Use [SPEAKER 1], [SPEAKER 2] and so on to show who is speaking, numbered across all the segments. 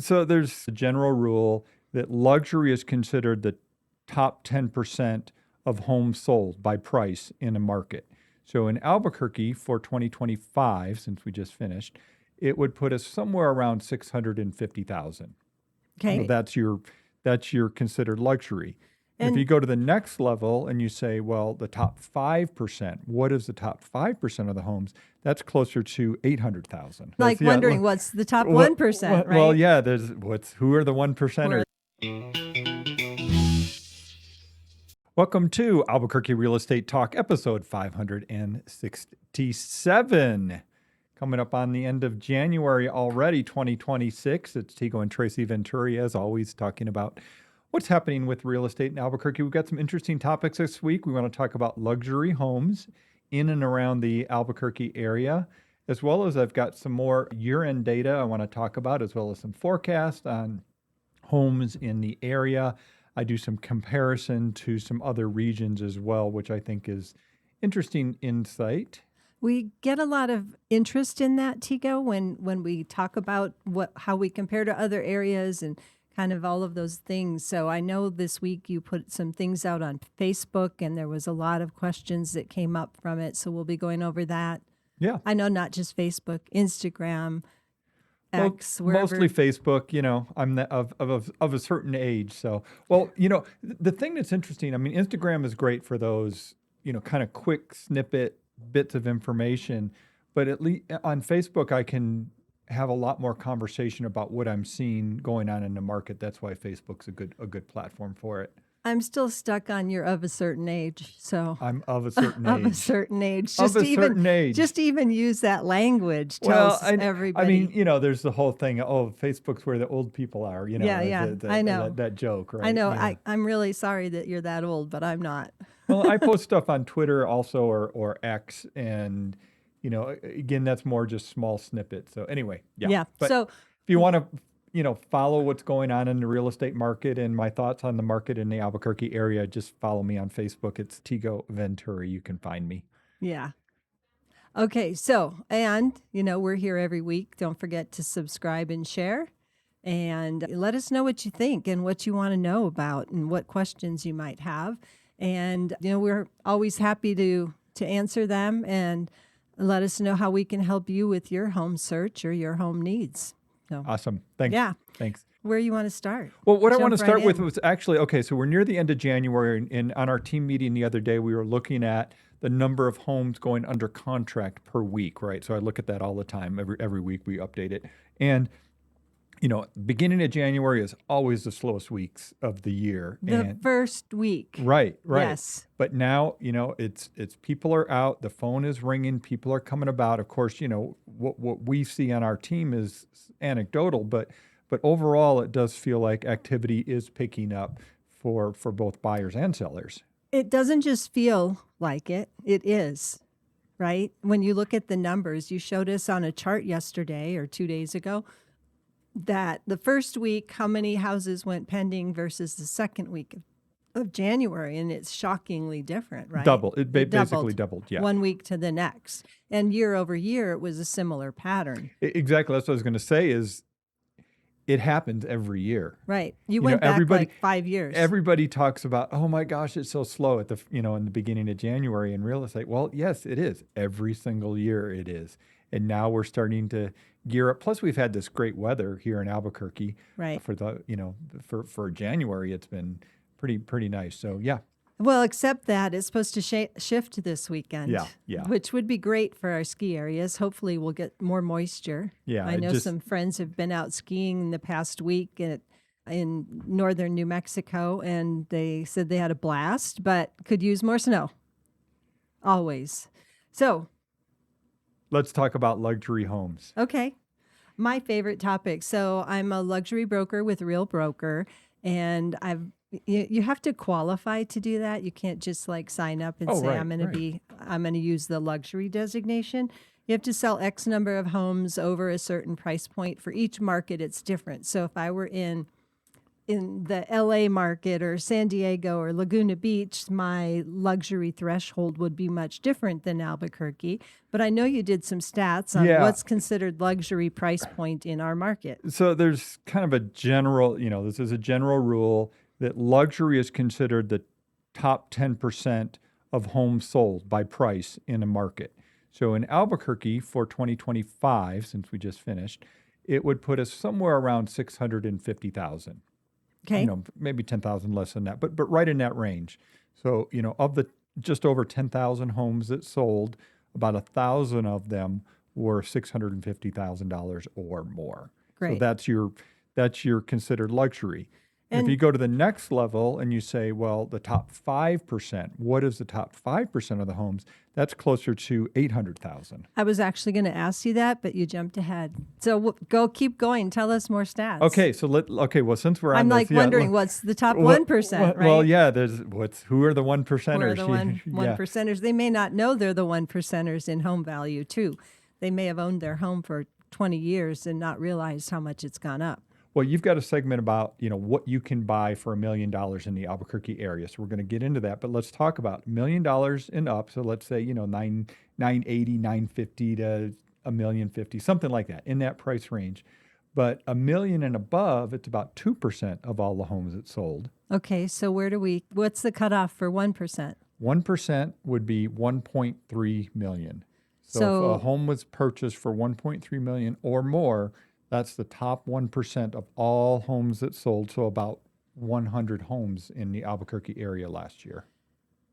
[SPEAKER 1] So there's a general rule that luxury is considered the top 10% of homes sold by price in a market. So in Albuquerque for 2025, since we just finished, it would put us somewhere around 650,000. Well,
[SPEAKER 2] Okay.
[SPEAKER 1] that's your considered luxury. If
[SPEAKER 2] And
[SPEAKER 1] you go to the next level and you say, well, the top 5%, what is the top 5% of the homes? That's closer to 800,000.
[SPEAKER 2] like
[SPEAKER 1] That's,
[SPEAKER 2] wondering what's the top
[SPEAKER 1] well,
[SPEAKER 2] 1%, right?
[SPEAKER 1] well, yeah, who are the 1%ers?
[SPEAKER 2] Where-
[SPEAKER 1] Welcome to Albuquerque Real Estate Talk, episode 567. Coming up on the end of January already, 2026. It's Tigo and Tracy Venturi, as always, talking about what's happening with real estate in Albuquerque. We've got some interesting topics this week. We want to talk about luxury homes in and around the Albuquerque area, as well as I've got some more year-end data I want to talk about, as well as some forecast on homes in the area. I do some comparison to some other regions as well, which I think is interesting insight.
[SPEAKER 2] We get a lot of interest in that, Tigo, when we talk about how we compare to other areas and kind of all of those things. So I know this week you put some things out on Facebook, and there was a lot of questions that came up from it. So we'll be going over that.
[SPEAKER 1] Yeah.
[SPEAKER 2] I know not just Facebook, Instagram, X, wherever.
[SPEAKER 1] Mostly Facebook. I'm of a certain age. So, the thing that's interesting, I mean, Instagram is great for those, kind of quick snippet bits of information, but at least on Facebook, I can have a lot more conversation about what I'm seeing going on in the market. That's why Facebook's a good platform for it.
[SPEAKER 2] I'm still stuck on you're of a certain age, so
[SPEAKER 1] I'm of a certain
[SPEAKER 2] of a
[SPEAKER 1] age.
[SPEAKER 2] certain age.
[SPEAKER 1] Of a certain age.
[SPEAKER 2] Just even use that language tells everybody.
[SPEAKER 1] I mean, there's the whole thing. Oh, Facebook's where the old people are.
[SPEAKER 2] Yeah, I know
[SPEAKER 1] that joke, right?
[SPEAKER 2] I know.
[SPEAKER 1] Yeah.
[SPEAKER 2] I'm really sorry that you're that old, but I'm not.
[SPEAKER 1] Well, I post stuff on Twitter also, or X, and again, that's more just small snippets. So anyway, yeah.
[SPEAKER 2] Yeah.
[SPEAKER 1] But
[SPEAKER 2] So
[SPEAKER 1] if you want to, follow what's going on in the real estate market and my thoughts on the market in the Albuquerque area, just follow me on Facebook. It's Tigo Venturi. You can find me.
[SPEAKER 2] yeah. Okay. So, and we're here every week. Don't forget to subscribe and share, and let us know what you think and what you want to know about and what questions you might have. And we're always happy to answer them and let us know how we can help you with your home search or your home needs. So,
[SPEAKER 1] Awesome. Thanks.
[SPEAKER 2] yeah.
[SPEAKER 1] Thanks.
[SPEAKER 2] Where you want to start?
[SPEAKER 1] Well, what I
[SPEAKER 2] Jump
[SPEAKER 1] want to start
[SPEAKER 2] right
[SPEAKER 1] with
[SPEAKER 2] in.
[SPEAKER 1] was actually, okay, so we're near the end of January, and on our team meeting the other day, we were looking at the number of homes going under contract per week, right? So I look at that all the time. Every week we update it. And, beginning of January is always the slowest weeks of the year.
[SPEAKER 2] The first week.
[SPEAKER 1] Right.
[SPEAKER 2] Yes.
[SPEAKER 1] But now, it's people are out, the phone is ringing, people are coming about. Of course, what we see on our team is anecdotal, but overall, it does feel like activity is picking up for both buyers and sellers.
[SPEAKER 2] It doesn't just feel like it. It is, right? When you look at the numbers, you showed us on a chart yesterday or 2 days ago that the first week, how many houses went pending versus the second week of January. And it's shockingly different, right?
[SPEAKER 1] It basically doubled, yeah.
[SPEAKER 2] 1 week to the next. And year over year, it was a similar pattern.
[SPEAKER 1] Exactly. That's what I was going to say is it happens every year.
[SPEAKER 2] Right. You went back like 5 years.
[SPEAKER 1] Everybody talks about, oh my gosh, it's so slow at the, in the beginning of January in real estate. Well, yes, it is. Every single year it is. And now we're starting to gear up. Plus, we've had this great weather here in Albuquerque.
[SPEAKER 2] Right.
[SPEAKER 1] For the, for January, it's been pretty nice. So yeah.
[SPEAKER 2] Well, except that it's supposed to shift this weekend.
[SPEAKER 1] Yeah.
[SPEAKER 2] Which would be great for our ski areas. Hopefully, we'll get more moisture.
[SPEAKER 1] Yeah.
[SPEAKER 2] I know some friends have been out skiing in the past week in northern New Mexico, and they said they had a blast, but could use more snow. Always. So,
[SPEAKER 1] let's talk about luxury homes.
[SPEAKER 2] okay. My favorite topic. So I'm a luxury broker with Real Broker, and you have to qualify to do that. You can't just sign up and say,
[SPEAKER 1] right,
[SPEAKER 2] I'm going to use the luxury designation. You have to sell X number of homes over a certain price point. For each market, it's different. So if I were in in the LA market or San Diego or Laguna Beach, my luxury threshold would be much different than Albuquerque. But I know you did some stats on
[SPEAKER 1] Yeah.
[SPEAKER 2] what's considered luxury price point in our market.
[SPEAKER 1] So there's kind of a general, this is a general rule that luxury is considered the top 10% of homes sold by price in a market. So in Albuquerque for 2025, since we just finished, it would put us somewhere around 650,000.
[SPEAKER 2] Okay.
[SPEAKER 1] Maybe 10,000 less than that, but right in that range. So, of the just over 10,000 homes that sold, about 1,000 of them were $650,000 or more. So
[SPEAKER 2] Great.
[SPEAKER 1] that's your considered luxury. And if
[SPEAKER 2] And
[SPEAKER 1] you go to the next level and you say, well, the top 5%, what is the top 5% of the homes? That's closer to 800,000.
[SPEAKER 2] I was actually going to ask you that, but you jumped ahead. So keep going. Tell us more stats.
[SPEAKER 1] Okay, so well, since we're on
[SPEAKER 2] I'm
[SPEAKER 1] this,
[SPEAKER 2] like wondering what's the top 1%, right?
[SPEAKER 1] Well, yeah, who are the one
[SPEAKER 2] Who are
[SPEAKER 1] percenters?
[SPEAKER 2] the one percenters? They may not know they're the 1%ers in home value too. They may have owned their home for 20 years and not realized how much it's gone up.
[SPEAKER 1] Well, you've got a segment about, what you can buy for $1 million in the Albuquerque area. So we're going to get into that, but let's talk about $1 million and up. So let's say, 980, 950 to $1,050,000, something like that in that price range. But $1 million and above, it's about 2% of all the homes that sold.
[SPEAKER 2] Okay, so what's the cutoff for 1%?
[SPEAKER 1] 1% would be 1.3 million. So if a home was purchased for 1.3 million or more, that's the top 1% of all homes that sold. So about 100 homes in the Albuquerque area last year.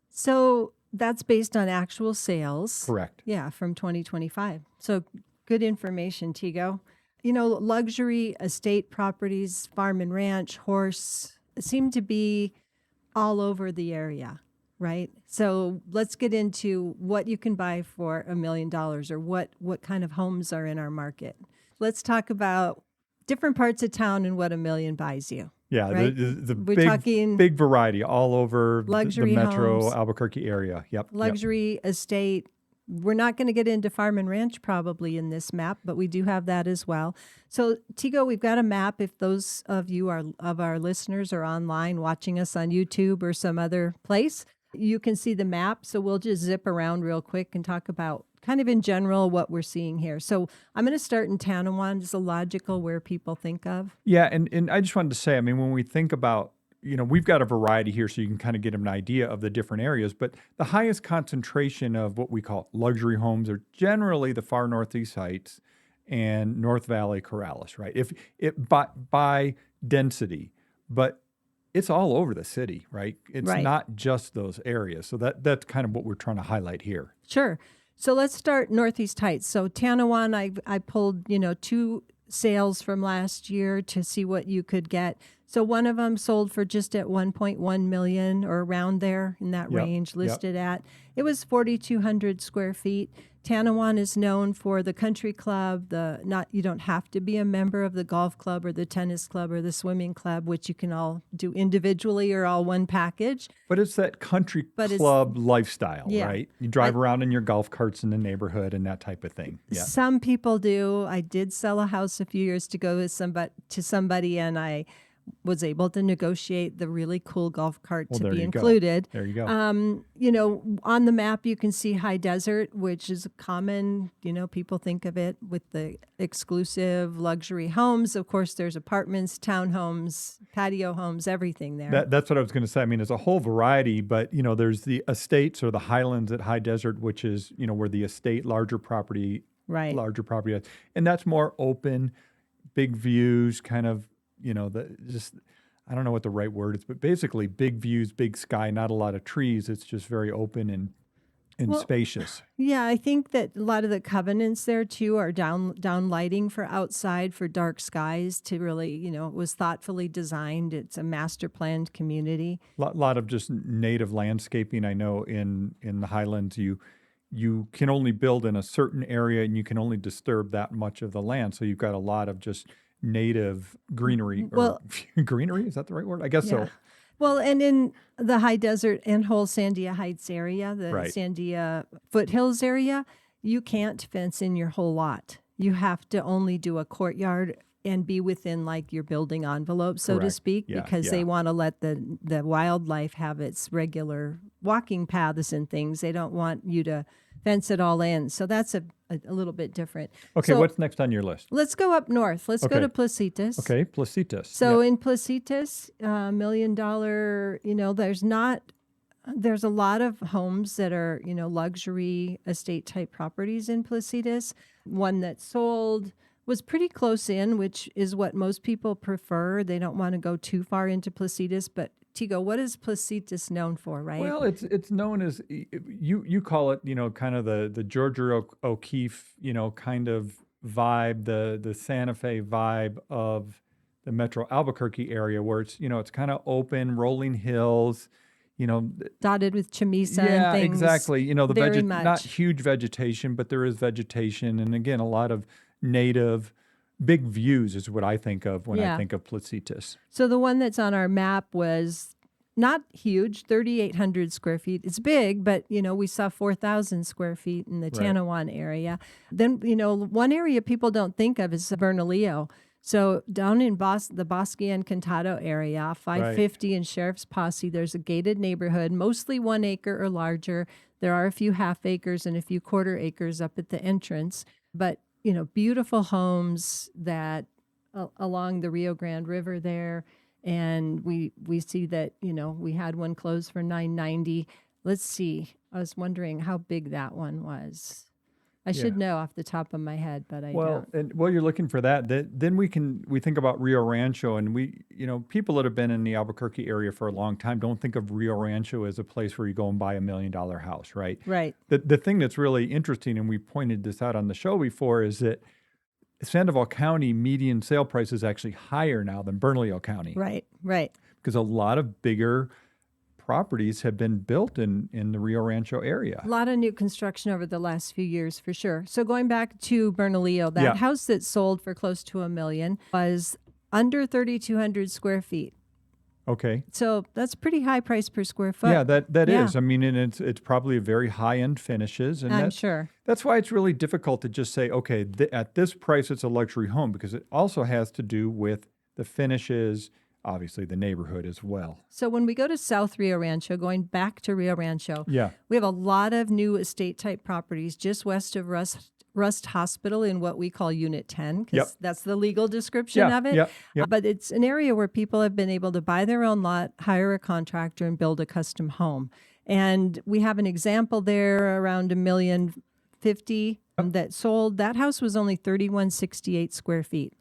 [SPEAKER 2] So that's based on actual sales.
[SPEAKER 1] Correct.
[SPEAKER 2] Yeah, from 2025. So good information, Tigo. Luxury estate properties, farm and ranch, horse, seem to be all over the area, right? So let's get into what you can buy for $1 million or what kind of homes are in our market. Let's talk about different parts of town and what $1 million buys you.
[SPEAKER 1] Yeah,
[SPEAKER 2] right?
[SPEAKER 1] We're talking big variety all over the metro
[SPEAKER 2] homes,
[SPEAKER 1] Albuquerque area. Yep.
[SPEAKER 2] Luxury estate. We're not going to get into farm and ranch probably in this map, but we do have that as well. So Tigo, we've got a map. If those of you of our listeners are online watching us on YouTube or some other place, you can see the map. So we'll just zip around real quick and talk about kind of in general what we're seeing here. So I'm going to start in Tanawon. It's a logical where people think of.
[SPEAKER 1] Yeah, and I just wanted to say, when we think about, we've got a variety here so you can kind of get an idea of the different areas, but the highest concentration of what we call luxury homes are generally the far northeast Heights and North Valley Corrales, right? If it by density, but it's all over the city, right? It's not just those areas. So that's kind of what we're trying to highlight here.
[SPEAKER 2] Sure. So let's start Northeast Heights. So Tanawon, I pulled, 2 sales from last year to see what you could get. So one of them sold for just at 1.1 million or around there in that range listed at. It was 4,200 square feet. Tanawon is known for the country club, you don't have to be a member of the golf club or the tennis club or the swimming club, which you can all do individually or all one package.
[SPEAKER 1] But it's that country club lifestyle, right? You drive around in your golf carts in the neighborhood and that type of thing. Yeah.
[SPEAKER 2] Some people do. I did sell a house a few years ago to somebody, and I was able to negotiate the really cool golf cart to be included.
[SPEAKER 1] There you go.
[SPEAKER 2] On the map, you can see high desert, which is common. People think of it with the exclusive luxury homes. Of course, there's apartments, townhomes, patio homes, everything there.
[SPEAKER 1] That's what I was going to say. There's a whole variety, but, there's the estates or the highlands at high desert, which is, where the estate, larger property, is. And that's more open, big views, kind of, I don't know what the right word is, but basically big views, big sky, not a lot of trees. It's just very open and spacious.
[SPEAKER 2] Yeah, I think that a lot of the covenants there too are down lighting for outside for dark skies to really, it was thoughtfully designed. It's a master planned community.
[SPEAKER 1] A lot of just native landscaping. I know in the highlands, you can only build in a certain area and you can only disturb that much of the land. So you've got a lot of just native greenery. Greenery, is that the right word? I guess so.
[SPEAKER 2] Well, and in the high desert and whole Sandia Heights area, the Sandia foothills area, you can't fence in your whole lot. You have to only do a courtyard and be within like your building envelope, so to
[SPEAKER 1] Correct.
[SPEAKER 2] speak,
[SPEAKER 1] Yeah,
[SPEAKER 2] because they
[SPEAKER 1] yeah.
[SPEAKER 2] want to let the wildlife have its regular walking paths and things. They don't want you to fence it all in. So that's a little bit different.
[SPEAKER 1] Okay,
[SPEAKER 2] So
[SPEAKER 1] what's next on your list?
[SPEAKER 2] let's go up north. Let's go
[SPEAKER 1] Okay.
[SPEAKER 2] to Placitas.
[SPEAKER 1] Okay, Placitas.
[SPEAKER 2] So
[SPEAKER 1] Yeah.
[SPEAKER 2] in Placitas, $1 million, there's a lot of homes that are, luxury estate type properties in Placitas. One that sold was pretty close in, which is what most people prefer. They don't want to go too far into Placitas. But Tigo, what is Placitas known for, right?
[SPEAKER 1] Well, it's known as you call it, kind of the Georgia O'Keeffe, kind of vibe, the Santa Fe vibe of the Metro Albuquerque area, where it's kind of open, rolling hills,
[SPEAKER 2] Dotted with chamisa
[SPEAKER 1] yeah,
[SPEAKER 2] and things.
[SPEAKER 1] exactly. The
[SPEAKER 2] very
[SPEAKER 1] not
[SPEAKER 2] much.
[SPEAKER 1] huge vegetation, but there is vegetation, and again, a lot of native, big views is what I think of when I
[SPEAKER 2] Yeah.
[SPEAKER 1] think of Placitas.
[SPEAKER 2] So the one that's on our map was not huge, 3,800 square feet. It's big, but we saw 4,000 square feet in the
[SPEAKER 1] Right.
[SPEAKER 2] Tanawan area. Then one area people don't think of is Bernalillo. So down in the Bosque Encantado area, 550 and Sheriff's Posse, there's a gated neighborhood, mostly 1 acre or larger. There are a few half acres and a few quarter acres up at the entrance, but beautiful homes that along the Rio Grande River there. And we see that, we had one closed for $990. Let's see. I was wondering how big that one was. I should
[SPEAKER 1] Yeah.
[SPEAKER 2] know off the top of my head, but I
[SPEAKER 1] Well,
[SPEAKER 2] don't.
[SPEAKER 1] and while you're looking for that, then we think about Rio Rancho, and people that have been in the Albuquerque area for a long time don't think of Rio Rancho as a place where you go and buy $1 million house, right?
[SPEAKER 2] Right.
[SPEAKER 1] The thing that's really interesting, and we pointed this out on the show before, is that Sandoval County median sale price is actually higher now than Bernalillo County,
[SPEAKER 2] Right. Right.
[SPEAKER 1] because a lot of bigger properties have been built in the Rio Rancho area.
[SPEAKER 2] A lot of new construction over the last few years, for sure. So going back to Bernalillo, that
[SPEAKER 1] Yeah.
[SPEAKER 2] house that sold for close to $1 million was under 3,200 square feet.
[SPEAKER 1] Okay.
[SPEAKER 2] So that's pretty high price per square foot.
[SPEAKER 1] Yeah, that
[SPEAKER 2] Yeah.
[SPEAKER 1] is. I mean, and it's probably a very high end finishes, and
[SPEAKER 2] I'm sure.
[SPEAKER 1] that's why it's really difficult to just say, okay, at this price it's a luxury home, because it also has to do with the finishes, obviously the neighborhood as well.
[SPEAKER 2] So when we go to South Rio Rancho, going back to Rio Rancho,
[SPEAKER 1] Yeah.
[SPEAKER 2] we have a lot of new estate type properties just west of Rust Hospital in what we call Unit 10, because
[SPEAKER 1] Yep.
[SPEAKER 2] that's the legal description
[SPEAKER 1] Yeah,
[SPEAKER 2] of it.
[SPEAKER 1] yeah.
[SPEAKER 2] But it's an area where people have been able to buy their own lot, hire a contractor, and build a custom home. And we have an example there around $1,050,000 that sold. That house was only 3,168 square feet.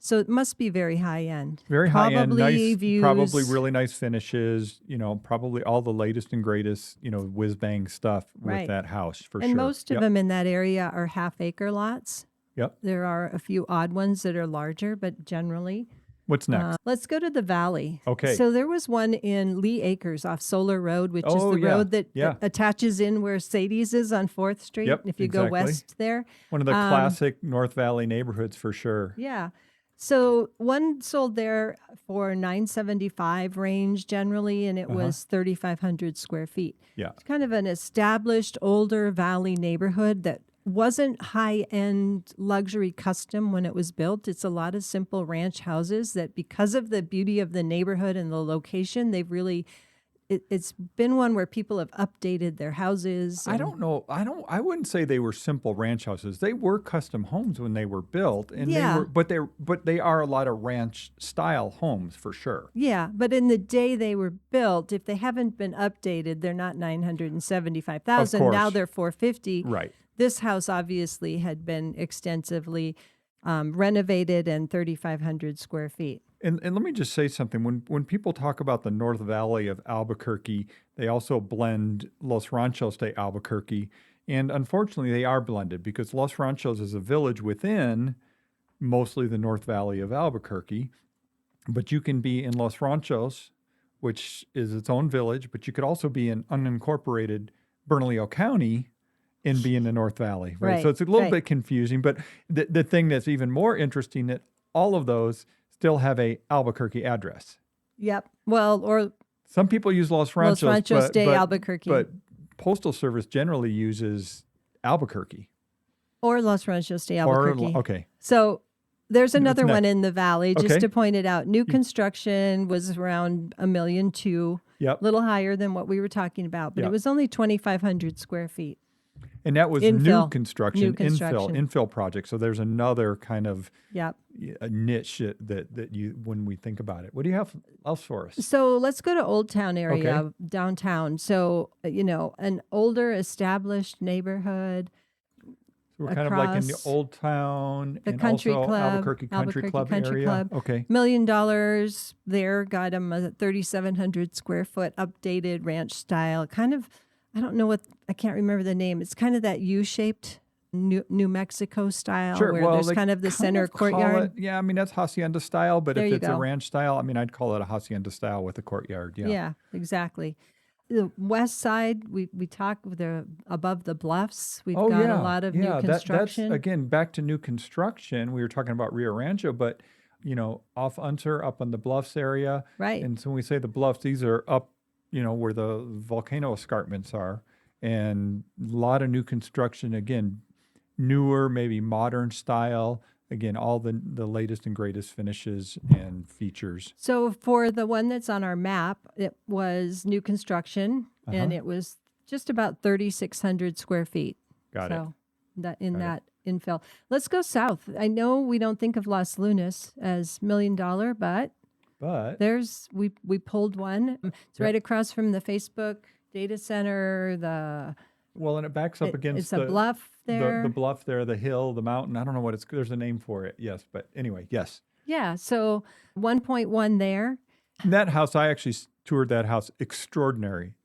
[SPEAKER 2] So it must be very high end.
[SPEAKER 1] Very high end,
[SPEAKER 2] Probably
[SPEAKER 1] nice,
[SPEAKER 2] views.
[SPEAKER 1] probably really nice finishes, probably all the latest and greatest, whiz bang stuff with
[SPEAKER 2] Right.
[SPEAKER 1] that house for
[SPEAKER 2] And
[SPEAKER 1] sure.
[SPEAKER 2] most of
[SPEAKER 1] Yep.
[SPEAKER 2] them in that area are half acre lots.
[SPEAKER 1] Yep.
[SPEAKER 2] There are a few odd ones that are larger, but generally.
[SPEAKER 1] What's next?
[SPEAKER 2] Let's go to the valley.
[SPEAKER 1] Okay.
[SPEAKER 2] So there was one in Lee Acres off Solar Road, which is
[SPEAKER 1] Oh,
[SPEAKER 2] the
[SPEAKER 1] yeah,
[SPEAKER 2] road that
[SPEAKER 1] yeah.
[SPEAKER 2] attaches in where Sadie's is on 4th Street.
[SPEAKER 1] Yep,
[SPEAKER 2] If you go
[SPEAKER 1] exactly.
[SPEAKER 2] west there.
[SPEAKER 1] One of the classic North Valley neighborhoods for sure.
[SPEAKER 2] Yeah. So one sold there for $975 range generally, and it was 3,500 square feet.
[SPEAKER 1] Yeah.
[SPEAKER 2] It's kind of an established older valley neighborhood that wasn't high-end luxury custom when it was built. It's a lot of simple ranch houses that, because of the beauty of the neighborhood and the location, they've really it's been one where people have updated their houses.
[SPEAKER 1] I don't know. I wouldn't say they were simple ranch houses. They were custom homes when they were built, and
[SPEAKER 2] Yeah.
[SPEAKER 1] but they are a lot of ranch style homes for sure.
[SPEAKER 2] Yeah, but in the day they were built, if they haven't been updated, they're not 975,000.
[SPEAKER 1] Of
[SPEAKER 2] Now
[SPEAKER 1] course.
[SPEAKER 2] they're 450.
[SPEAKER 1] Right.
[SPEAKER 2] This house obviously had been extensively renovated and 3,500 square feet.
[SPEAKER 1] And let me just say something. When people talk about the North Valley of Albuquerque, they also blend Los Ranchos de Albuquerque. And unfortunately, they are blended because Los Ranchos is a village within mostly the North Valley of Albuquerque. But you can be in Los Ranchos, which is its own village, but you could also be in unincorporated Bernalillo County and be in the North Valley, right? So it's a little bit confusing. But the thing that's even more interesting, that all of those still have a Albuquerque address.
[SPEAKER 2] Yep. Well, or
[SPEAKER 1] Some people use Los Ranchos,
[SPEAKER 2] Los Ranchos
[SPEAKER 1] but,
[SPEAKER 2] de
[SPEAKER 1] but,
[SPEAKER 2] Albuquerque.
[SPEAKER 1] but Postal Service generally uses Albuquerque.
[SPEAKER 2] or Los Ranchos de Albuquerque.
[SPEAKER 1] Okay.
[SPEAKER 2] So There's another
[SPEAKER 1] next?
[SPEAKER 2] one in the valley, just
[SPEAKER 1] Okay.
[SPEAKER 2] to point it out. New construction was around $1.2 million,
[SPEAKER 1] Yep.
[SPEAKER 2] a little higher than what we were talking about, but it
[SPEAKER 1] Yep.
[SPEAKER 2] was only 2,500 square feet.
[SPEAKER 1] And that was
[SPEAKER 2] Infill.
[SPEAKER 1] new construction, infill project. So there's another kind of
[SPEAKER 2] Yep.
[SPEAKER 1] a niche that you when we think about it. What do you have else for us?
[SPEAKER 2] So let's go to Old Town area,
[SPEAKER 1] Okay.
[SPEAKER 2] downtown. So, an older established neighborhood.
[SPEAKER 1] So we're kind of like in the
[SPEAKER 2] Across
[SPEAKER 1] Old Town
[SPEAKER 2] the
[SPEAKER 1] and
[SPEAKER 2] country
[SPEAKER 1] also
[SPEAKER 2] club,
[SPEAKER 1] Albuquerque Country Club
[SPEAKER 2] Country
[SPEAKER 1] area.
[SPEAKER 2] Club.
[SPEAKER 1] Okay.
[SPEAKER 2] $1 million there, got them a 3,700 square foot updated ranch style. Kind of, I can't remember the name. It's kind of that U-shaped New Mexico style
[SPEAKER 1] Sure.
[SPEAKER 2] where
[SPEAKER 1] Well,
[SPEAKER 2] there's
[SPEAKER 1] they
[SPEAKER 2] kind of the center
[SPEAKER 1] call
[SPEAKER 2] courtyard.
[SPEAKER 1] yeah, I mean, that's hacienda style, but
[SPEAKER 2] There
[SPEAKER 1] if
[SPEAKER 2] you
[SPEAKER 1] it's a
[SPEAKER 2] go.
[SPEAKER 1] ranch style, I mean, I'd call it a hacienda style with a courtyard. Yeah.
[SPEAKER 2] Yeah, exactly. The west side, we talk above the bluffs. We've
[SPEAKER 1] Oh,
[SPEAKER 2] got
[SPEAKER 1] yeah.
[SPEAKER 2] a lot of
[SPEAKER 1] Yeah.
[SPEAKER 2] new
[SPEAKER 1] That's,
[SPEAKER 2] construction.
[SPEAKER 1] again, back to new construction. We were talking about Rio Rancho, but, off Unser, up on the Bluffs area.
[SPEAKER 2] Right.
[SPEAKER 1] And so when we say the Bluffs, these are up, where the volcano escarpments are. And a lot of new construction, again, newer, maybe modern style. Again, all the latest and greatest finishes and features.
[SPEAKER 2] So for the one that's on our map, it was new construction, and
[SPEAKER 1] Uh-huh.
[SPEAKER 2] it was just about 3,600 square feet.
[SPEAKER 1] Got it.
[SPEAKER 2] So that
[SPEAKER 1] Got it.
[SPEAKER 2] infill. Let's go south. I know we don't think of Las Lunas as $1 million, but
[SPEAKER 1] But
[SPEAKER 2] we pulled one. It's
[SPEAKER 1] Yep.
[SPEAKER 2] right across from the Facebook data center.
[SPEAKER 1] well, and it backs up against
[SPEAKER 2] It's a bluff there.
[SPEAKER 1] the bluff there, the hill, the mountain. I don't know what there's a name for it. Yes, but anyway, yes.
[SPEAKER 2] Yeah. So 1.1 there.
[SPEAKER 1] And that house, I actually toured that house.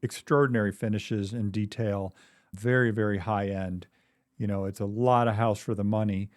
[SPEAKER 1] Extraordinary finishes and detail. Very, very high end. It's a lot of house for the money,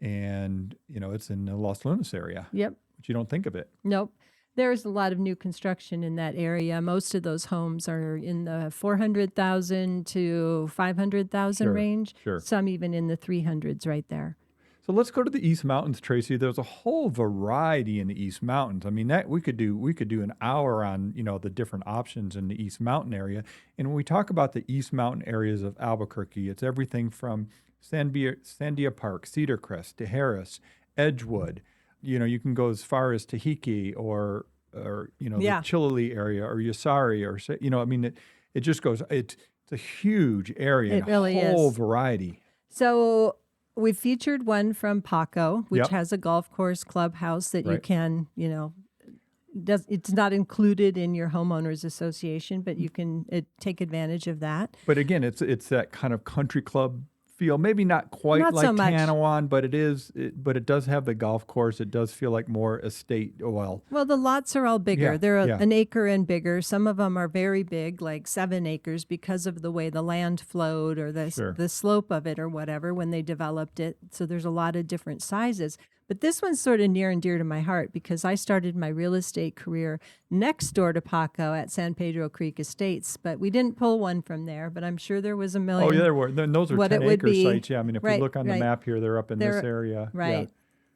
[SPEAKER 1] and it's in the Los Lunas area,
[SPEAKER 2] Yep.
[SPEAKER 1] but you don't think of it.
[SPEAKER 2] Nope. There's a lot of new construction in that area. Most of those homes are in the 400,000 to 500,000
[SPEAKER 1] Sure,
[SPEAKER 2] range.
[SPEAKER 1] sure.
[SPEAKER 2] Some even in the 300s right there.
[SPEAKER 1] So let's go to the East Mountains, Tracy. There's a whole variety in the East Mountains. I mean, that we could do an hour on, the different options in the East Mountain area. And when we talk about the East Mountain areas of Albuquerque, it's everything from Sandia Park, Cedar Crest, to Harris, Edgewood. You can go as far as Tahiki or
[SPEAKER 2] Yeah.
[SPEAKER 1] the Chiloli area or Yasari I mean, it just goes. It's a huge area.
[SPEAKER 2] It
[SPEAKER 1] and
[SPEAKER 2] really
[SPEAKER 1] a whole
[SPEAKER 2] is.
[SPEAKER 1] variety.
[SPEAKER 2] So we featured one from Paco, which
[SPEAKER 1] Yep.
[SPEAKER 2] has a golf course clubhouse that you
[SPEAKER 1] Right.
[SPEAKER 2] can, it's not included in your homeowners association, but you can take advantage of that.
[SPEAKER 1] But again, it's that kind of country club feel. Maybe not quite
[SPEAKER 2] Not
[SPEAKER 1] like
[SPEAKER 2] so much.
[SPEAKER 1] Tanawan, but it does have the golf course. It does feel like more estate. Well,
[SPEAKER 2] Well, the lots are all bigger.
[SPEAKER 1] Yeah,
[SPEAKER 2] They're
[SPEAKER 1] yeah.
[SPEAKER 2] an acre and bigger. Some of them are very big, like 7 acres, because of the way the land flowed or
[SPEAKER 1] Sure.
[SPEAKER 2] the slope of it or whatever when they developed it. So there's a lot of different sizes. But this one's sort of near and dear to my heart because I started my real estate career next door to Paco at San Pedro Creek Estates. But we didn't pull one from there, but I'm sure there was a million.
[SPEAKER 1] oh yeah, there were. Those are
[SPEAKER 2] What it would
[SPEAKER 1] 10-acre
[SPEAKER 2] be.
[SPEAKER 1] sites. Yeah, I mean, if
[SPEAKER 2] Right,
[SPEAKER 1] you look on the
[SPEAKER 2] right.
[SPEAKER 1] map here, they're up in this
[SPEAKER 2] They're-
[SPEAKER 1] area. Yeah.
[SPEAKER 2] Right.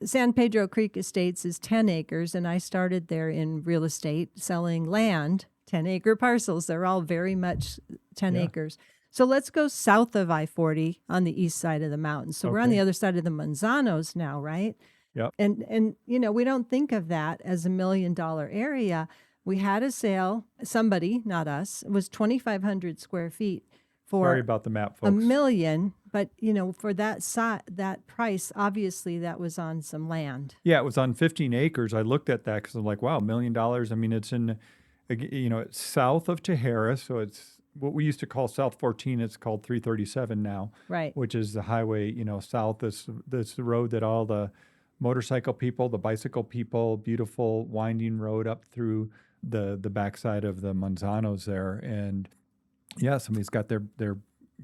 [SPEAKER 2] San Pedro Creek Estates is 10 acres, and I started there in real estate selling land, 10-acre parcels. They're all very much 10
[SPEAKER 1] Yeah.
[SPEAKER 2] acres. So let's go south of I-40 on the east side of the mountain. So we're on
[SPEAKER 1] Okay.
[SPEAKER 2] the other side of the Manzanos now, right?
[SPEAKER 1] Yep.
[SPEAKER 2] And we don't think of that as $1 million area. We had a sale, somebody, not us, it was 2,500 square feet for
[SPEAKER 1] Sorry about the map,
[SPEAKER 2] $1
[SPEAKER 1] folks.
[SPEAKER 2] million, but for that price, obviously that was on some land.
[SPEAKER 1] Yeah, it was on 15 acres. I looked at that because I'm like, wow, $1 million. I mean, it's in, it's south of Tijeras, so it's what we used to call South 14. It's called 337 now,
[SPEAKER 2] Right.
[SPEAKER 1] which is the highway, south. This road that all the motorcycle people, the bicycle people, beautiful winding road up through the backside of the Manzanos there. And yeah, somebody's got their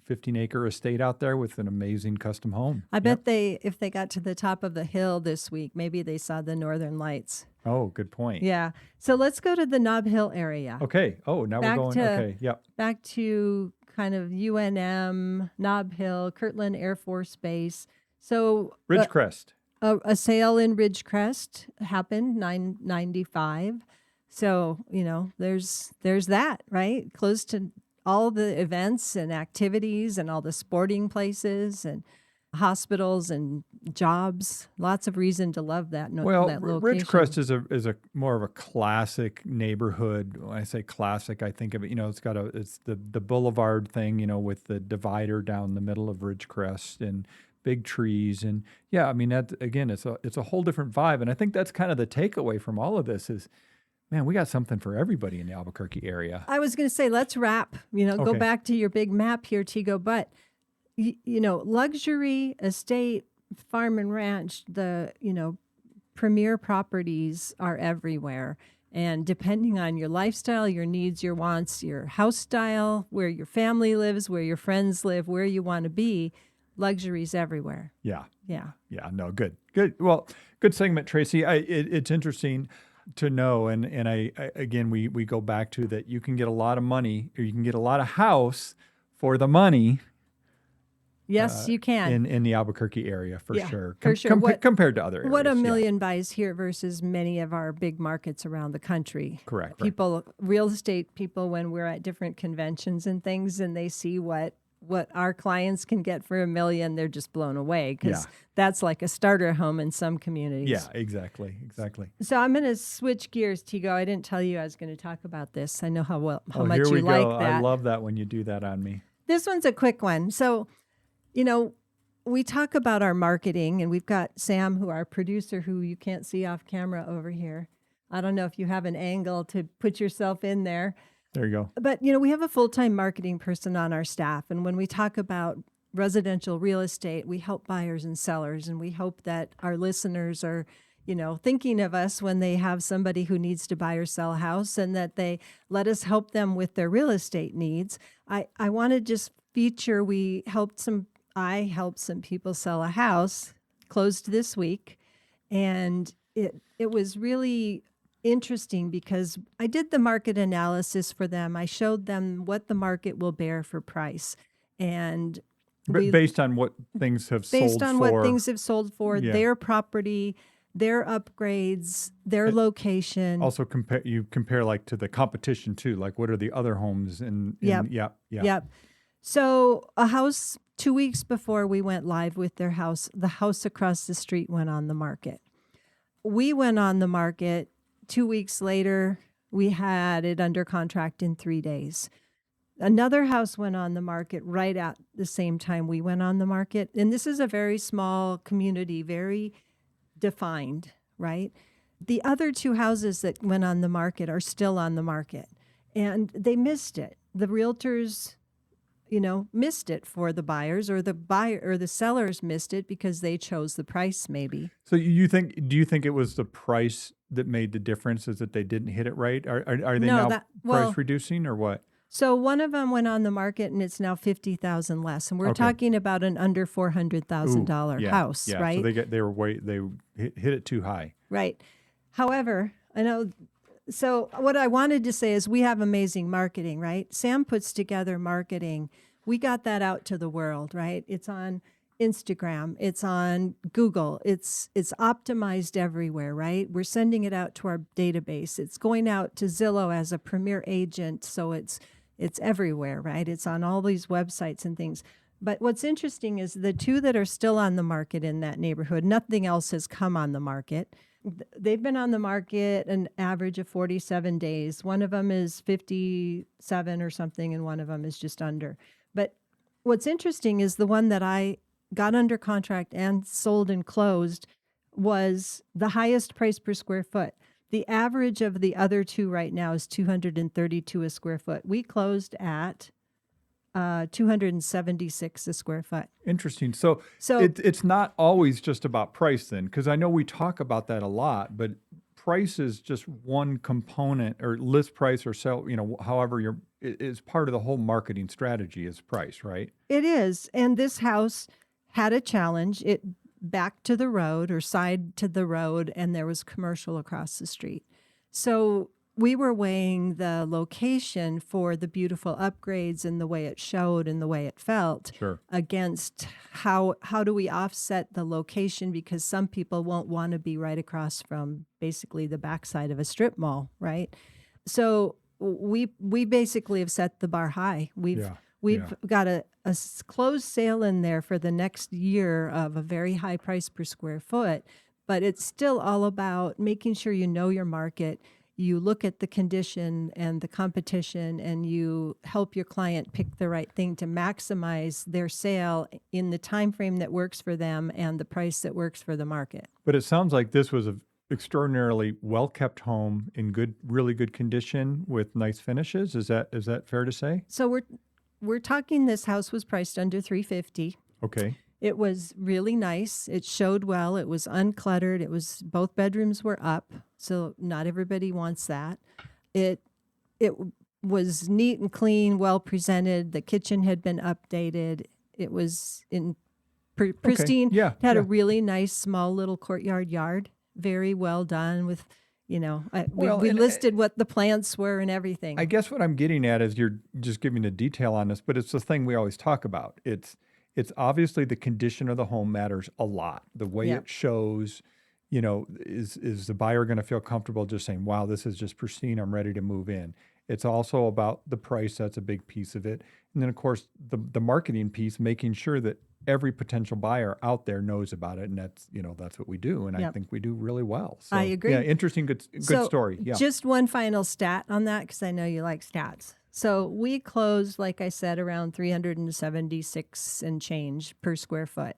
[SPEAKER 1] 15-acre estate out there with an amazing custom home.
[SPEAKER 2] I
[SPEAKER 1] Yep.
[SPEAKER 2] bet if they got to the top of the hill this week, maybe they saw the northern lights.
[SPEAKER 1] Oh, good point.
[SPEAKER 2] Yeah. So let's go to the Nob Hill area.
[SPEAKER 1] Okay. Oh, now
[SPEAKER 2] Back
[SPEAKER 1] we're going.
[SPEAKER 2] to-
[SPEAKER 1] Okay. Yep.
[SPEAKER 2] Back to kind of UNM, Nob Hill, Kirtland Air Force Base. So
[SPEAKER 1] Ridgecrest.
[SPEAKER 2] a sale in Ridgecrest happened, 995. So, there's that, right? Close to all the events and activities and all the sporting places. And hospitals and jobs. Lots of reason to love that,
[SPEAKER 1] Well,
[SPEAKER 2] that location.
[SPEAKER 1] Ridgecrest is a more of a classic neighborhood. When I say classic, I think of it, it's the boulevard thing, with the divider down the middle of Ridgecrest and big trees. And yeah, I mean, that again, it's a whole different vibe. And I think that's kind of the takeaway from all of this is, man, we got something for everybody in the Albuquerque area.
[SPEAKER 2] I was going to say, let's wrap, go
[SPEAKER 1] Okay.
[SPEAKER 2] back to your big map here, Tigo, but luxury estate, farm and ranch, the, premier properties are everywhere. And depending on your lifestyle, your needs, your wants, your house style, where your family lives, where your friends live, where you want to be, luxury's everywhere.
[SPEAKER 1] Yeah.
[SPEAKER 2] Yeah.
[SPEAKER 1] Yeah, no, good. Well, good segment, Tracy. It's interesting to know, and I again, we go back to that you can get a lot of money, or you can get a lot of house for the money.
[SPEAKER 2] Yes, you can.
[SPEAKER 1] In the Albuquerque area, for sure.
[SPEAKER 2] For sure.
[SPEAKER 1] Compared to other areas.
[SPEAKER 2] What a million buys here versus many of our big markets around the country.
[SPEAKER 1] Correct.
[SPEAKER 2] People, real estate people, when we're at different conventions and things, and they see what our clients can get for $1 million, they're just blown away because that's like a starter home in some communities.
[SPEAKER 1] Yeah, exactly.
[SPEAKER 2] So I'm going to switch gears, Tigo. I didn't tell you I was going to talk about this. I know how much
[SPEAKER 1] Here
[SPEAKER 2] you
[SPEAKER 1] we
[SPEAKER 2] like
[SPEAKER 1] go.
[SPEAKER 2] that.
[SPEAKER 1] I love that when you do that on me.
[SPEAKER 2] This one's a quick one. So, we talk about our marketing, and we've got Sam, our producer, who you can't see off camera over here. I don't know if you have an angle to put yourself in there.
[SPEAKER 1] There you go.
[SPEAKER 2] But, we have a full-time marketing person on our staff. And when we talk about residential real estate, we help buyers and sellers. And we hope that our listeners are, thinking of us when they have somebody who needs to buy or sell a house, and that they let us help them with their real estate needs. I want to just feature, I helped some people sell a house, closed this week. And it was really interesting because I did the market analysis for them. I showed them what the market will bear for price. And
[SPEAKER 1] based on what things have sold for.
[SPEAKER 2] Based on what things have sold for, their property, their upgrades, their location.
[SPEAKER 1] Also compare like to the competition too. Like what are the other homes
[SPEAKER 2] Yep. So a house 2 weeks before we went live with their house, the house across the street went on the market. We went on the market 2 weeks later. We had it under contract in 3 days. Another house went on the market right at the same time we went on the market. And this is a very small community, very defined, right? The other 2 houses that went on the market are still on the market, and they missed it. The realtors, missed it for the buyers, or the sellers missed it because they chose the price maybe.
[SPEAKER 1] So do you think it was the price that made the difference, is that they didn't hit it right? Are they price reducing or what?
[SPEAKER 2] So one of them went on the market and it's now $50,000 less, and we're talking about an under $400,000 house, right?
[SPEAKER 1] So they hit it too high.
[SPEAKER 2] Right. However, I know. So what I wanted to say is we have amazing marketing, right? Sam puts together marketing. We got that out to the world, right? It's on Instagram. It's on Google. It's optimized everywhere, right? We're sending it out to our database. It's going out to Zillow as a premier agent. So it's everywhere, right? It's on all these websites and things. But what's interesting is the 2 that are still on the market in that neighborhood, nothing else has come on the market. They've been on the market an average of 47 days. One of them is 57 or something, and one of them is just under. But what's interesting is the one that I got under contract and sold and closed was the highest price per square foot. The average of the other 2 right now is $232 a square foot. We closed at $276 a square foot.
[SPEAKER 1] Interesting. So it's not always just about price then, because I know we talk about that a lot, but price is just one component, or list price or sell, however it's part of the whole marketing strategy is price, right?
[SPEAKER 2] It is. And this house had a challenge. It backed to the road or side to the road, and there was commercial across the street. So we were weighing the location for the beautiful upgrades and the way it showed and the way it felt against how do we offset the location, because some people won't want to be right across from basically the backside of a strip mall, right? So we basically have set the bar high. We've got a closed sale in there for the next year of a very high price per square foot, but it's still all about making sure you know your market. You look at the condition and the competition, and you help your client pick the right thing to maximize their sale in the time frame that works for them and the price that works for the market.
[SPEAKER 1] But it sounds like this was an extraordinarily well-kept home in really good condition with nice finishes. Is that fair to say?
[SPEAKER 2] So we're talking, this house was priced under 350.
[SPEAKER 1] Okay.
[SPEAKER 2] It was really nice. It showed well. It was uncluttered. It was, both bedrooms were up, so not everybody wants that. It was neat and clean, well presented. The kitchen had been updated. It was in pristine.
[SPEAKER 1] Okay. Yeah.
[SPEAKER 2] It had
[SPEAKER 1] yeah.
[SPEAKER 2] a really nice small little courtyard yard. Very well done with, we listed what the plants were and everything.
[SPEAKER 1] I guess what I'm getting at is you're just giving the detail on this, but it's the thing we always talk about. It's obviously the condition of the home matters a lot. The way it shows, is the buyer going to feel comfortable just saying, wow, this is just pristine, I'm ready to move in. It's also about the price. That's a big piece of it. And then, of course, the marketing piece, making sure that every potential buyer out there knows about it. And that's what we do. And I think we do really well. So,
[SPEAKER 2] I agree.
[SPEAKER 1] Yeah, interesting, good story. Yeah.
[SPEAKER 2] Just one final stat on that, because I know you like stats. So we closed, like I said, around 376 and change per square foot.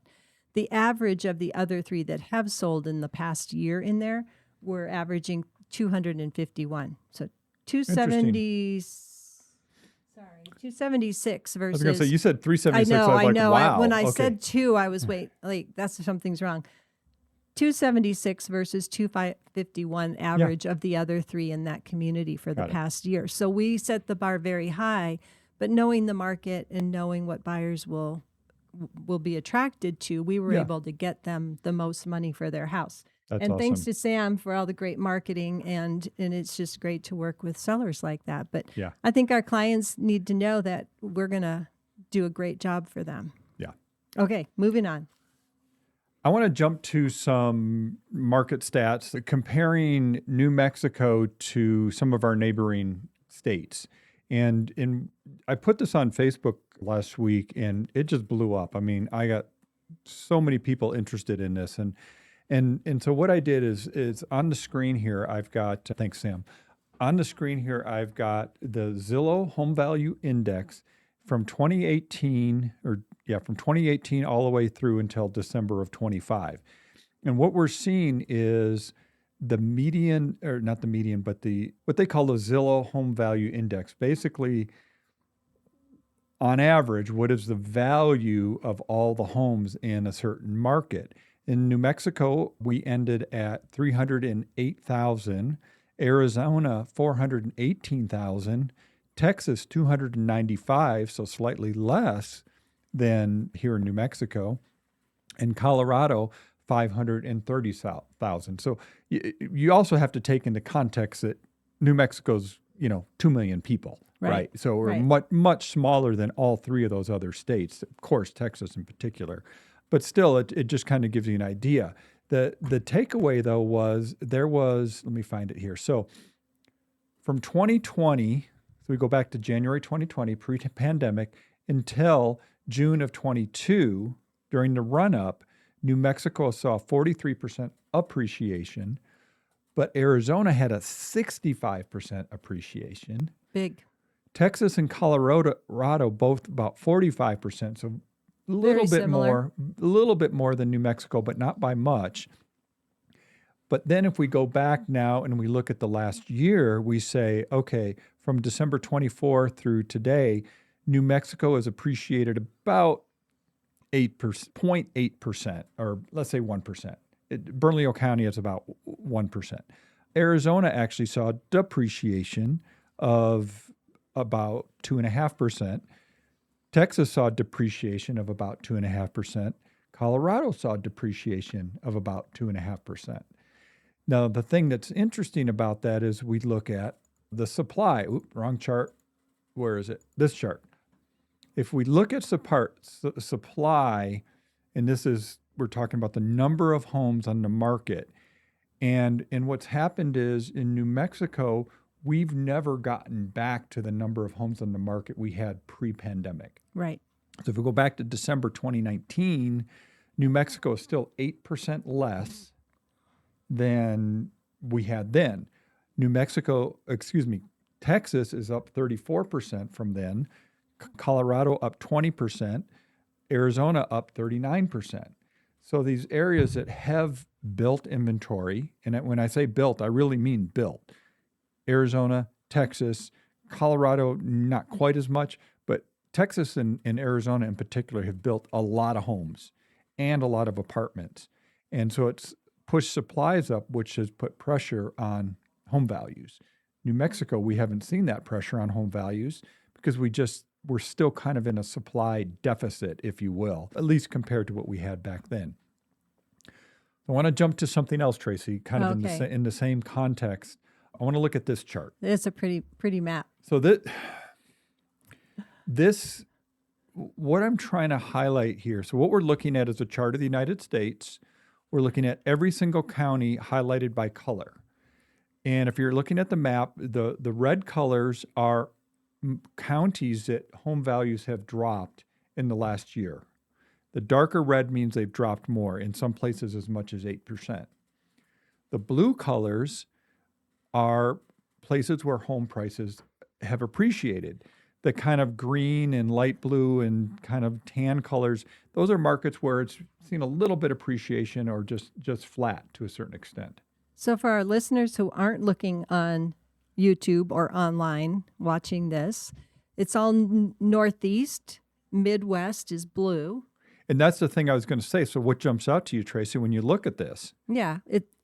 [SPEAKER 2] The average of the other three that have sold in the past year in there were averaging 251. So 276 versus.
[SPEAKER 1] I was going to say, you said 376.
[SPEAKER 2] I know.
[SPEAKER 1] Wow.
[SPEAKER 2] When I
[SPEAKER 1] okay.
[SPEAKER 2] said two, I was, something's wrong. 276 versus 251 average of the other three in that community for the past year. So we set the bar very high, but knowing the market and knowing what buyers will be attracted to, we were able to get them the most money for their house.
[SPEAKER 1] That's
[SPEAKER 2] and
[SPEAKER 1] awesome.
[SPEAKER 2] Thanks to Sam for all the great marketing, and it's just great to work with sellers like that. But I think our clients need to know that we're going to do a great job for them.
[SPEAKER 1] Yeah.
[SPEAKER 2] Okay, moving on.
[SPEAKER 1] I want to jump to some market stats comparing New Mexico to some of our neighboring states. And I put this on Facebook last week, and it just blew up. I mean, I got so many people interested in this. And so what I did is on the screen here, I've got, thanks, Sam. On the screen here, I've got the Zillow Home Value Index from 2018, from 2018 all the way through until December of 25. And what we're seeing is the median, or not the median, but what they call the Zillow Home Value Index. Basically, on average, what is the value of all the homes in a certain market? In New Mexico, we ended at 308,000, Arizona 418,000, Texas 295, so slightly less than here in New Mexico, and Colorado 530,000. So you also have to take into context that New Mexico's 2 million people, right? So we're much smaller than all three of those other states, of course, Texas in particular. But still, it just kind of gives you an idea. The takeaway, though, was let me find it here. So from 2020, so we go back to January 2020, pre-pandemic, until June of 22, during the run-up, New Mexico saw 43% appreciation, but Arizona had a 65% appreciation.
[SPEAKER 2] Big.
[SPEAKER 1] Texas and Colorado both about 45%, so a little bit more than New Mexico, but not by much. But then if we go back now and we look at the last year, we say, okay, from December 24 through today, New Mexico has appreciated about 0.8%, or let's say 1%. Bernalillo County is about 1%. Arizona actually saw depreciation of about 2.5%. Texas saw depreciation of about 2.5%. Colorado saw depreciation of about 2.5%. Now, the thing that's interesting about that is we look at the supply. Wrong chart. Where is it? This chart. If we look at supply, and we're talking about the number of homes on the market, and what's happened is in New Mexico, we've never gotten back to the number of homes on the market we had pre-pandemic.
[SPEAKER 2] Right.
[SPEAKER 1] So if we go back to December 2019, New Mexico is still 8% less than we had then. Texas is up 34% from then, Colorado up 20%, Arizona up 39%. So these areas that have built inventory, and when I say built, I really mean built. Arizona, Texas, Colorado, not quite as much, but Texas and Arizona in particular have built a lot of homes and a lot of apartments. And so it's pushed supplies up, which has put pressure on home values. New Mexico, we haven't seen that pressure on home values because we're still kind of in a supply deficit, if you will, at least compared to what we had back then. I want to jump to something else, Tracy, kind of in the same context. I want to look at this chart.
[SPEAKER 2] It's a pretty map.
[SPEAKER 1] So this, what I'm trying to highlight here, so what we're looking at is a chart of the United States. We're looking at every single county highlighted by color. And if you're looking at the map, the red colors are counties that home values have dropped in the last year. The darker red means they've dropped more, in some places as much as 8%. The blue colors are places where home prices have appreciated. The kind of green and light blue and kind of tan colors, those are markets where it's seen a little bit appreciation or just flat to a certain extent.
[SPEAKER 2] So for our listeners who aren't looking on YouTube or online watching this, it's all Northeast, Midwest is blue.
[SPEAKER 1] And that's the thing I was going to say. So what jumps out to you, Tracy, when you look at this?
[SPEAKER 2] Yeah,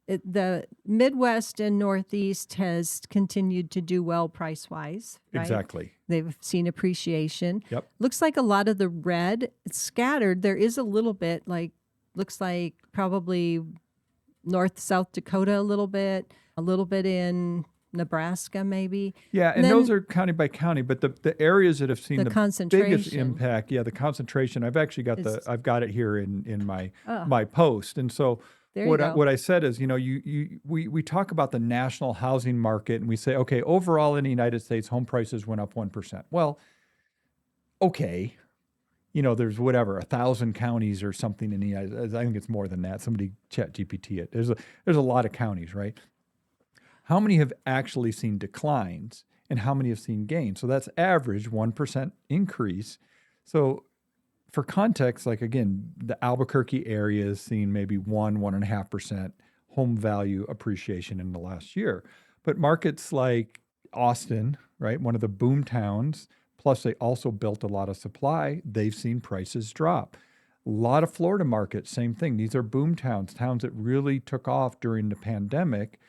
[SPEAKER 2] the Midwest and Northeast has continued to do well price-wise. Right?
[SPEAKER 1] Exactly.
[SPEAKER 2] They've seen appreciation.
[SPEAKER 1] Yep.
[SPEAKER 2] Looks like a lot of the red, it's scattered. There is a little bit, looks like probably North, South Dakota a little bit in Nebraska maybe.
[SPEAKER 1] Yeah, and those are county by county, but the areas that have seen the biggest impact, the concentration. I've actually got I've got it here in my post. And so what I said is, we talk about the national housing market and we say, okay, overall in the United States, home prices went up 1%. Well, okay. There's 1,000 counties or something in the United States. I think it's more than that. Somebody chat GPT it. There's a lot of counties, right? How many have actually seen declines and how many have seen gains? So that's average 1% increase. So for context, like again, the Albuquerque area has seen maybe 1.5% home value appreciation in the last year. But markets like Austin, right, one of the boom towns, plus they also built a lot of supply, they've seen prices drop. A lot of Florida markets, same thing. These are boom towns that really took off during the pandemic.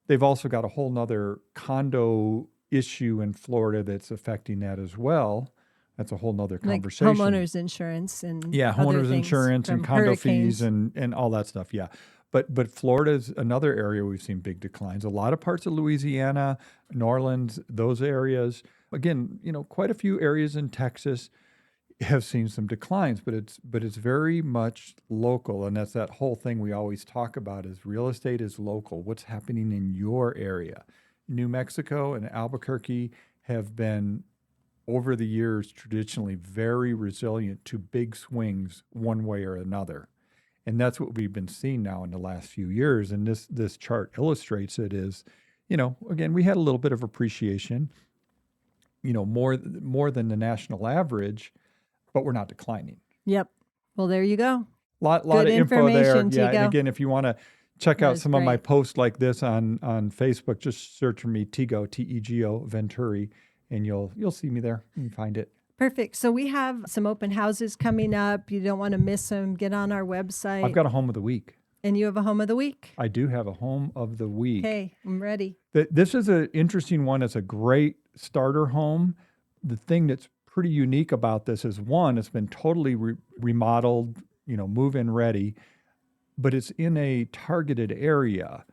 [SPEAKER 1] They've also got a whole nother condo issue in Florida that's affecting that as well. That's a whole nother conversation.
[SPEAKER 2] Like homeowners insurance and
[SPEAKER 1] homeowners insurance and condo
[SPEAKER 2] hurricanes.
[SPEAKER 1] fees and all that stuff. Yeah. But Florida's another area we've seen big declines. A lot of parts of Louisiana, New Orleans, those areas. Again, quite a few areas in Texas have seen some declines, but it's very much local. And that's that whole thing we always talk about is real estate is local. What's happening in your area? New Mexico and Albuquerque have been, over the years, traditionally very resilient to big swings one way or another. And that's what we've been seeing now in the last few years. And this chart illustrates it is, again, we had a little bit of appreciation, more than the national average, but we're not declining.
[SPEAKER 2] Yep. Well, there you go.
[SPEAKER 1] Lot of info there.
[SPEAKER 2] Tigo.
[SPEAKER 1] Yeah. And again, if you want to check out some of my posts like this on Facebook, just search for me, Tigo, Tego, Venturi, and you'll see me there. You can find it.
[SPEAKER 2] Perfect. So we have some open houses coming up. You don't want to miss them. Get on our website.
[SPEAKER 1] I've got a home of the week.
[SPEAKER 2] And you have a home of the week?
[SPEAKER 1] I do have a home of the week.
[SPEAKER 2] Okay, I'm ready.
[SPEAKER 1] This is an interesting one. It's a great starter home. The thing that's pretty unique about this is, one, it's been totally remodeled, move-in ready, but it's in a targeted area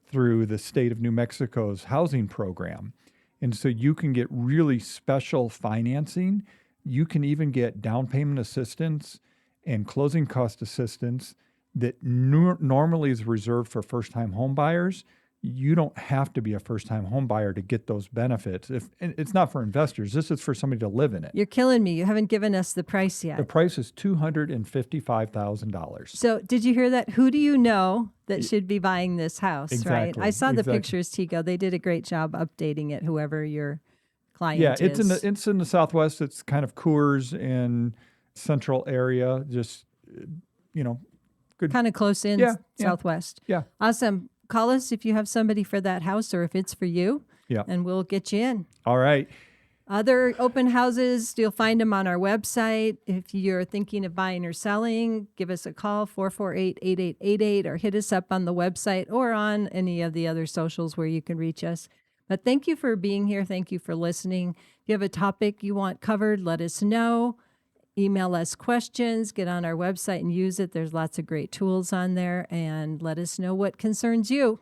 [SPEAKER 1] through the state of New Mexico's housing program. And so you can get really special financing. You can even get down payment assistance and closing cost assistance that normally is reserved for first-time home buyers. you don't have to be a first-time home buyer to get those benefits. And it's not for investors. This is for somebody to live in it.
[SPEAKER 2] You're killing me. You haven't given us the price
[SPEAKER 1] The
[SPEAKER 2] yet.
[SPEAKER 1] price is $255,000.
[SPEAKER 2] So did you hear that? Who do you know that should be buying this house, right?
[SPEAKER 1] Exactly,
[SPEAKER 2] I saw the
[SPEAKER 1] exactly.
[SPEAKER 2] pictures, Tico. They did a great job updating it, whoever your client
[SPEAKER 1] Yeah,
[SPEAKER 2] is.
[SPEAKER 1] it's in the Southwest. It's kind of Coors and central area. Just good.
[SPEAKER 2] Kind of close in
[SPEAKER 1] Yeah, yeah.
[SPEAKER 2] Southwest.
[SPEAKER 1] Yeah.
[SPEAKER 2] Awesome. Call us if you have somebody for that house or if it's for you,
[SPEAKER 1] Yeah.
[SPEAKER 2] and we'll get you in.
[SPEAKER 1] All right.
[SPEAKER 2] Other open houses, you'll find them on our website. If you're thinking of buying or selling, give us a call, 448-8888, or hit us up on the website or on any of the other socials where you can reach us. But thank you for being here. Thank you for listening. If you have a topic you want covered, let us know. Email us questions, get on our website and use it. There's lots of great tools on there, and let us know what concerns you.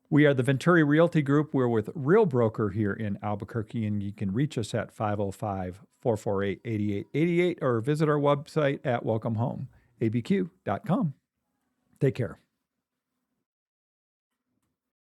[SPEAKER 1] We are the Venturi Realty Group. We're with Real Broker here in Albuquerque, and you can reach us at 505-448-8888 or visit our website at welcomehomeabq.com. Take care.